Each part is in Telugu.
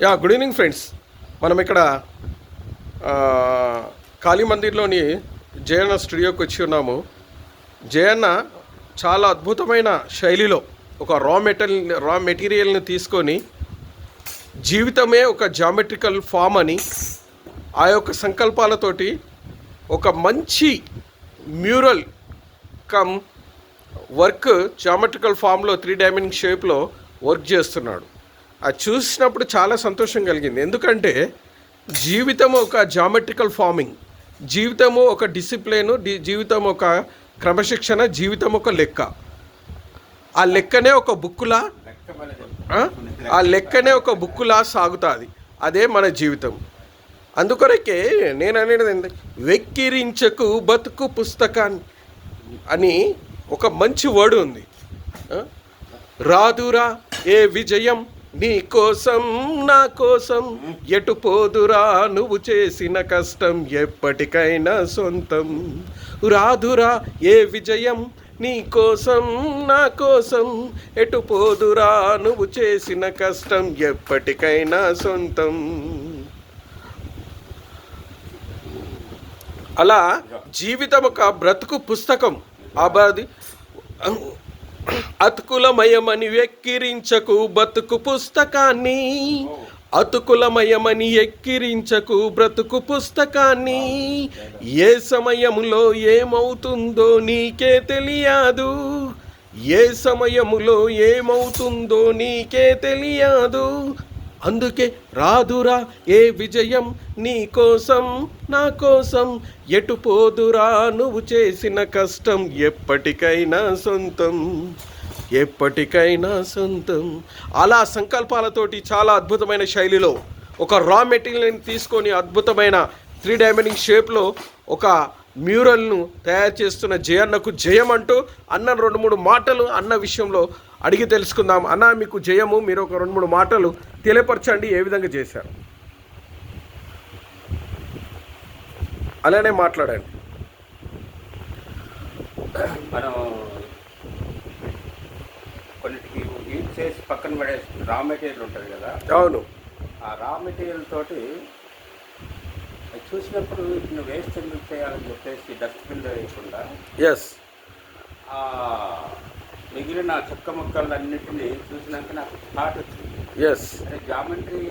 Good evening friends. మనం ఇక్కడ కాళీ మందిర్లోని జయన్న స్టూడియోకి వచ్చి ఉన్నాము. జయన్న చాలా అద్భుతమైన శైలిలో ఒక రా మెటీరియల్ని తీసుకొని జీవితమే ఒక జామెట్రికల్ ఫామ్ అని ఆ యొక్క సంకల్పాలతోటి ఒక మంచి మ్యూరల్ కమ్ వర్క్ జామెట్రికల్ ఫామ్లో 3 డైమెన్షన్ షేప్లో వర్క్ చేస్తున్నాడు. అది చూసినప్పుడు చాలా సంతోషం కలిగింది. ఎందుకంటే జీవితము ఒక జామెట్రికల్ ఫార్మింగ్, జీవితము ఒక డిసిప్లిన్, జీవితం ఒక క్రమశిక్షణ, జీవితం ఒక లెక్క. ఆ లెక్కనే ఒక బుక్కులా సాగుతుంది. అదే మన జీవితం. అందుకొరకే నేను అనేది వెక్కిరించకు బతుకు పుస్తకాన్ని అని ఒక మంచి వర్డ్ ఉంది. రాదురా ఏ విజయం నీ కోసం నా కోసం, ఎటు పోదురా నువ్వు చేసిన కష్టం ఎప్పటికైనా సొంతం. రాదురా ఏ విజయం నీ కోసం నా కోసం, ఎటు పోదురా నువ్వు చేసిన కష్టం ఎప్పటికైనా సొంతం. అలా జీవితం ఒక బ్రతుకు పుస్తకం. అబాది అతుకులమయమని వెక్కిరించకు బతుకు పుస్తకాన్ని, అతుకులమయమని ఎక్కిరించకు బ్రతుకు పుస్తకాన్ని. ఏ సమయములో ఏమవుతుందో నీకే తెలియదు, ఏ సమయములో ఏమవుతుందో నీకే తెలియదు. అందుకే రాదురా ఏ విజయం నీ కోసం నా కోసం, ఎటు పోదురా నువ్వు చేసిన కష్టం ఎప్పటికైనా సొంతం, ఎప్పటికైనా సొంతం. అలా సంకల్పాలతోటి చాలా అద్భుతమైన శైలిలో ఒక రా మెటీరియల్ని తీసుకొని అద్భుతమైన 3 డైమెన్షన్ షేప్లో ఒక మ్యూరల్ను తయారు చేస్తున్న జయన్నకు జయం అంటూ అన్న 2-3 మాటలు అన్న విషయంలో అడిగి తెలుసుకుందాం. అన్న మీకు జయము, మీరు ఒక 2-3 మాటలు తెలియపరచండి, ఏ విధంగా చేశారు అలానే మాట్లాడండి. మనం కొన్నిటికి యూజ్ చేసి పక్కన పడే రా మెటీరియల్ ఉంటుంది కదా. అవును. ఆ రా మెటీరియల్ తోటి చూసినప్పుడు వీటిని వేస్ట్ ఎందుకు చేయాలని చెప్పేసి డస్ట్బిన్లో వేయకుండా మిగిలిన చెక్క ముక్కలన్నింటినీ చూసినాక నాకు థాట్ వచ్చింది. అంటే జామెట్రీ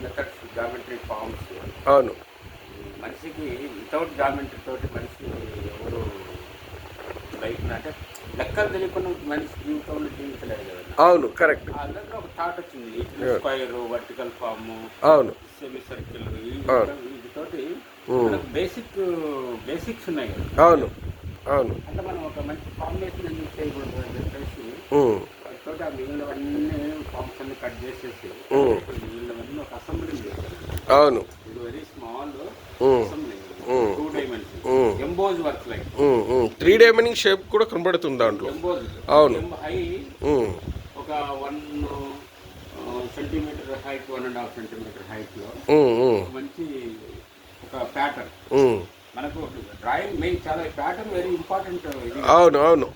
మెథడ్స్, జామెట్రీ ఫార్మ్స్. అవును. మనిషికి వితౌట్ జామెట్రీ తోటి మనిషి ఎవరు లైఫ్ అంటే లెక్కలు తెలియకుండా మనిషి జీవితంలో జీవించలేదు కదా. అవును, కరెక్ట్. అందరిలో ఒక థాట్ వచ్చింది. స్క్వైర్, వర్టికల్ ఫామ్, అవును, సెమీ సర్కిల్, వీటితోటి బేసిక్స్ ఉన్నాయి కదా. అవును, అవును. అంటే మనం ఒక మంచి కాంబినేషన్ ఎందుకు చేయకూడదు అని చెప్పేసి వాటితో ఆ మిగిలినవన్నీ ఫామ్స్ అన్ని కట్ చేసేసి మిగిలినవన్నీ ఒక అసెంబ్లీ చేశారు. అవును. ఇది very small assembly, 2 dimension emboss work like 3 dimension shape కూడా కనబడుతుంది దాంట్లో. ఎంబోజ్. అవును. హై ఒక 1 సెంటీమీటర్ హైట్, 1.5 సెంటీమీటర్ హైట్ లో మంచి ఒక ప్యాటర్న్. మనకు డ్రాయింగ్ మెయిన్ చాలా ప్యాటర్న్ వెరీ ఇంపార్టెంట్. అవును, అవును,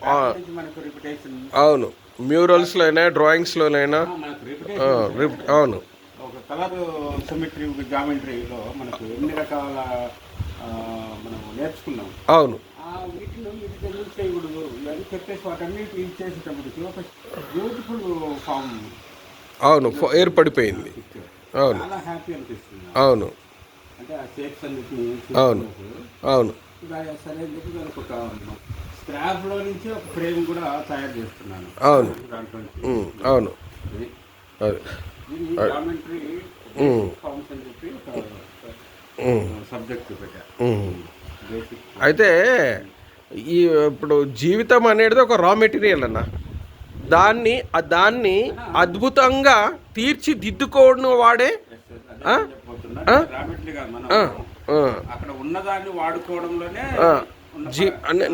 మనకు రిపిటేషన్. అవును, మ్యూరల్స్ లోనైనా డ్రాయింగ్స్ లోనైనా మనకు రిపిటేషన్. అవును. ఒక కలర్ సిమెట్రీ, జామెట్రీలో మనకు ఎన్ని రకాల మనం నేర్చుకున్నాం. అవును. వీటిని యూజ్ చేయకూడదు అని చెప్పేసి వాటన్నిటి యూజ్ చేసేటప్పటికి ఒక బ్యూటిఫుల్ ఫామ్ అవును ఏర్పడిపోయింది. అవును, చాలా హ్యాపీ అనిపిస్తుంది. అవును. అంటే ఆ షేప్స్ అన్నిటిని. అవును, అవును. సరే అని చెప్పి దానికి ఒక స్క్రాప్లో నుంచి ఒక ఫ్రేమ్ కూడా తయారు చేస్తున్నాను. అవును, అవును. జామెట్రీ ఫార్మ్స్ అని చెప్పి ఒక సబ్జెక్ట్ పెట్టాను. అయితే ఇప్పుడు జీవితం అనేది ఒక రా మెటీరియల్ అన్న, దాన్ని అద్భుతంగా తీర్చిదిద్దుకోవడం వాడే. అక్కడ ఉన్నదాన్ని వాడుకోవడంలోనే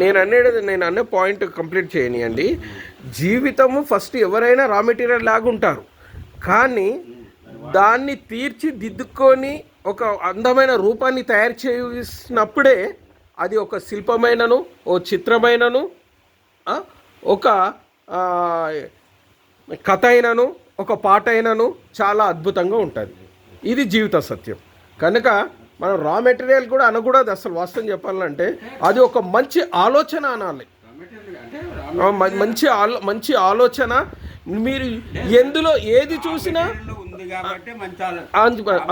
నేను అనే పాయింట్ కంప్లీట్ చేయనియండి. జీవితము ఫస్ట్ ఎవరైనా రా మెటీరియల్ లాగా ఉంటారు, కానీ దాన్ని తీర్చిదిద్దుకొని ఒక అందమైన రూపాన్ని తయారు చేసినప్పుడే అది ఒక శిల్పమైనను, ఓ చిత్రమైనను, ఒక కథ అయినను, ఒక పాట అయినను చాలా అద్భుతంగా ఉంటుంది. ఇది జీవిత సత్యం. కనుక మనం రా మెటీరియల్ కూడా అనకూడదు అసలు, వాస్తవం చెప్పాలంటే అది ఒక మంచి ఆలోచన అనాలి. మంచి ఆలోచన. మీరు ఎందులో ఏది చూసినా ఉంది కాబట్టి మంచి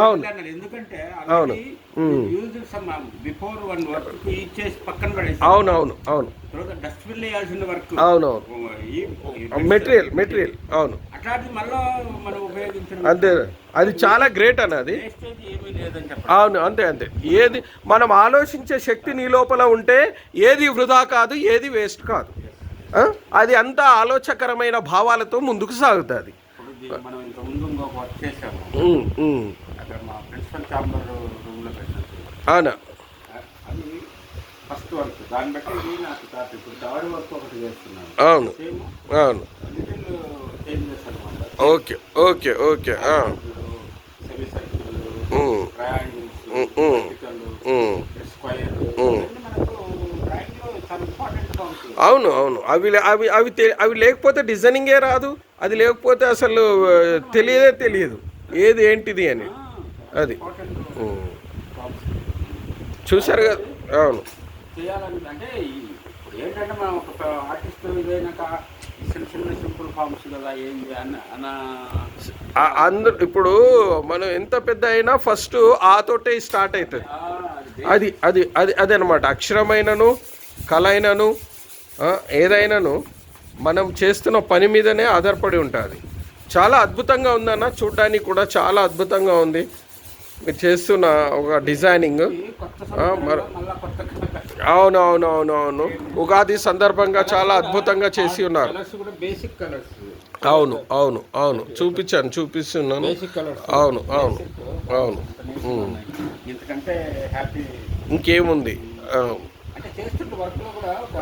అవును ఎందుకంటే అవును బిఫోర్ వన్ వర్క్ ఇచ్చేసి పక్కన పడేసి అవునవును అవును డస్ట్బిన్ వేయాల్సిన వర్క్ అవునవును మెటీరియల్ అవును అట్లాంటి మళ్ళీ మనం ఉపయోగించడం అంతే. అది చాలా గ్రేట్ అన్నది. ఏమీ లేదని చెప్పాలి. అవును అంతే అంతే. ఏది మనం ఆలోచించే శక్తి నీ లోపల ఉంటే ఏది వృధా కాదు, ఏది వేస్ట్ కాదు. అది అంతా ఆలోచకరమైన భావాలతో ముందుకు సాగుతుంది. మనం ఇంత ముందు ఇంకొక వర్క్ చేసాము అక్కడ మా ప్రిన్సిపల్ ఛాంబర్ రూమ్లో పెట్టాను. అవునా, అది ఫస్ట్ వర్క్. దాన్ని బట్టి ఇది నాకు కాదు. ఇప్పుడు థర్డ్ వర్క్ ఒకటి చేస్తున్నాను. అవును అవును లిటిల్ చేంజ్ చేస్తాను అనమాట. Okay okay okay. Semi circle, triangles, square, మనకు డ్రాయింగ్లో చాలా ఇంపార్టెంట్గా ఉంటుంది. అవును అవును. అవి లేకపోతే డిజైనింగే రాదు. అది లేకపోతే అసలు తెలియదు ఏది ఏంటిది అని. అది చూసారు కదా. అవును చేయాలని అంటే ఇప్పుడు ఏంటంటే మనం ఒక ఆర్టిస్ట్ ఇదైనాక చిన్న సింపుల్ ఫార్మ్స్ కదా ఏంది అందరూ ఇప్పుడు మనం ఎంత పెద్ద అయినా ఫస్ట్ ఆతోటే స్టార్ట్ అవుతుంది. అది అది అది అదే అనమాట. అక్షరమైనను కళ అయినను ఏదైనాను మనం చేస్తున్న పని మీదనే ఆధారపడి ఉంటుంది. చాలా అద్భుతంగా ఉందన్న, చూడడానికి కూడా చాలా అద్భుతంగా ఉంది మీరు చేస్తున్న ఒక డిజైనింగ్. అవును ఉగాది సందర్భంగా చాలా అద్భుతంగా చేసి ఉన్నారు. అవును అవును అవును చూపిస్తున్నాను. అవును అవును అవును. ఇంకేముంది.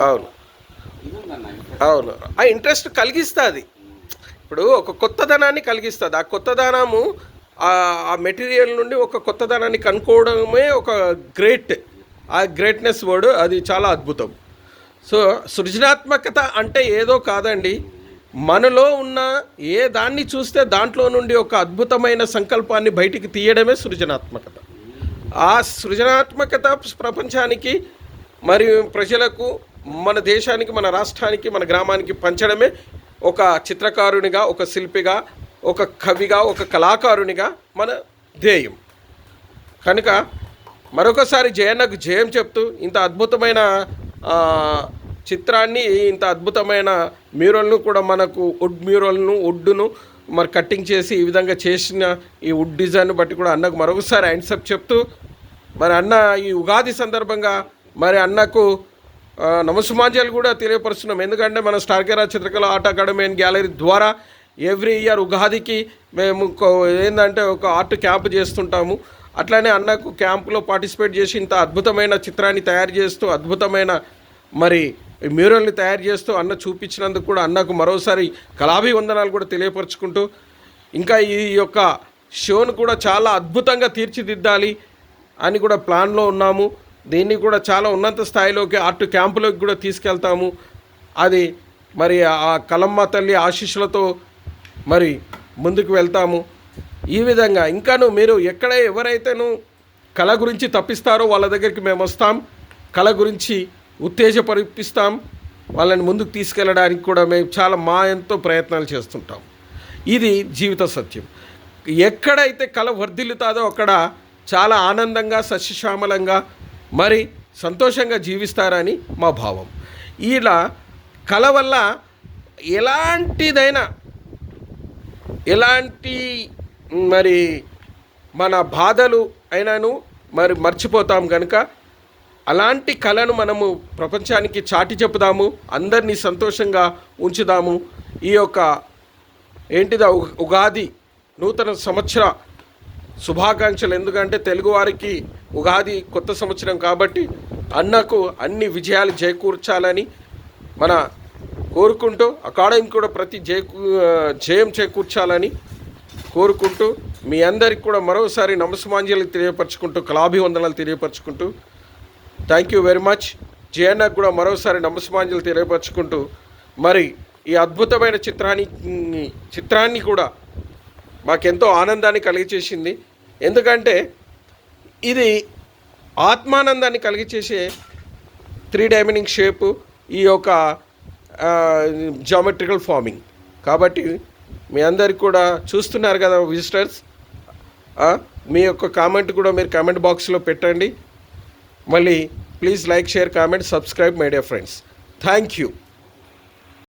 అవును అవును. ఆ ఇంట్రెస్ట్ కలిగిస్తుంది. ఇప్పుడు ఒక కొత్తదనాన్ని కలిగిస్తుంది. ఆ కొత్తదనము ఆ మెటీరియల్ నుండి ఒక కొత్తదనాన్ని కనుక్కోవడమే ఒక ఆ గ్రేట్నెస్ వర్డ్. అది చాలా అద్భుతం. సో సృజనాత్మకత అంటే ఏదో కాదండి, మనలో ఉన్న ఏ దాన్ని చూస్తే దాంట్లో నుండి ఒక అద్భుతమైన సంకల్పాన్ని బయటికి తీయడమే సృజనాత్మకత. ఆ సృజనాత్మకత ప్రపంచానికి మరియు ప్రజలకు, మన దేశానికి, మన రాష్ట్రానికి, మన గ్రామానికి పంచడమే ఒక చిత్రకారునిగా, ఒక శిల్పిగా, ఒక కవిగా, ఒక కళాకారునిగా మన ధ్యేయం. కనుక మరొకసారి జయన్నకు జయం చెప్తూ, ఇంత అద్భుతమైన చిత్రాన్ని, ఇంత అద్భుతమైన మ్యూరల్ను కూడా మనకు వుడ్ను మరి కట్టింగ్ చేసి ఈ విధంగా చేసిన ఈ వుడ్ డిజైన్ బట్టి కూడా అన్నకు మరొకసారి హ్యాండ్సప్ చెప్తూ, మరి అన్న ఈ ఉగాది సందర్భంగా మరి అన్నకు నమస్సుమాంజలు కూడా తెలియపరుస్తున్నాం. ఎందుకంటే మన స్టార్ కేరా చిత్రకళ ఆర్ట్ అకాడమీ అండ్ గ్యాలరీ ద్వారా ఎవ్రీ ఇయర్ ఉగాదికి మేము ఏంటంటే ఒక ఆర్ట్ క్యాంప్ చేస్తుంటాము. అట్లానే అన్నకు క్యాంపులో పార్టిసిపేట్ చేసి ఇంత అద్భుతమైన చిత్రాన్ని తయారు చేస్తూ, అద్భుతమైన మరి మ్యూరల్ని తయారు చేస్తూ అన్న చూపించినందుకు కూడా అన్నకు మరోసారి కళాభివందనాలు కూడా తెలియపరుచుకుంటూ, ఇంకా ఈ యొక్క షోను కూడా చాలా అద్భుతంగా తీర్చిదిద్దాలి అని కూడా ప్లాన్లో ఉన్నాము. దీన్ని కూడా చాలా ఉన్నత స్థాయిలోకి ఆర్ట్ క్యాంపులోకి కూడా తీసుకెళ్తాము. అది మరి ఆ కలమ్మ తల్లి ఆశీస్సులతో మరి ముందుకు వెళ్తాము. ఈ విధంగా ఇంకాను మీరు ఎవరైతేను కళ గురించి తప్పిస్తారో వాళ్ళ దగ్గరికి మేము వస్తాం. కళ గురించి ఉత్తేజపరిపిస్తాం. వాళ్ళని ముందుకు తీసుకెళ్ళడానికి కూడా మేము చాలా ఎంతో ప్రయత్నాలు చేస్తుంటాం. ఇది జీవిత సత్యం. ఎక్కడైతే కళ వర్ధిల్లుతాదో అక్కడ చాలా ఆనందంగా, సస్యశ్యామలంగా, మరి సంతోషంగా జీవిస్తారని మా భావం. ఇలా కళ వల్ల ఎలాంటి మరి మన బాధలు అయినాను మరి మర్చిపోతాం. కనుక అలాంటి కళను మనము ప్రపంచానికి చాటి చెప్పుదాము, అందరినీ సంతోషంగా ఉంచుదాము. ఈ యొక్క ఉగాది నూతన సంవత్సర శుభాకాంక్షలు. ఎందుకంటే తెలుగువారికి ఉగాది కొత్త సంవత్సరం కాబట్టి అన్నకు అన్ని విజయాలు చేకూర్చాలని మన కోరుకుంటూ, అకాడమీ కూడా ప్రతి జయం చేకూర్చాలని కోరుకుంటూ, మీ అందరికి కూడా మరోసారి నమస్సుమాంజలి తెలియపరచుకుంటూ, కళాభివందనాలు తెలియపరచుకుంటూ, థ్యాంక్ యూ వెరీ మచ్. జయన్నకు కూడా మరోసారి నమస్సుమాంజలి తెలియపరచుకుంటూ, మరి ఈ అద్భుతమైన చిత్రాన్ని కూడా మాకెంతో ఆనందాన్ని కలిగచేసింది. ఎందుకంటే ఇది ఆత్మానందాన్ని కలిగించేసే 3 డైమెన్షనల్ షేపు ఈ యొక్క జామెట్రికల్ ఫార్మింగ్. కాబట్టి మీ అందరికి కూడా చూస్తున్నారు కదా విజిటర్స్, మీ యొక్క కామెంట్ కూడా మీరు కామెంట్ బాక్స్లో పెట్టండి. మళ్ళీ please like, share, comment, subscribe my dear friends. Thank you.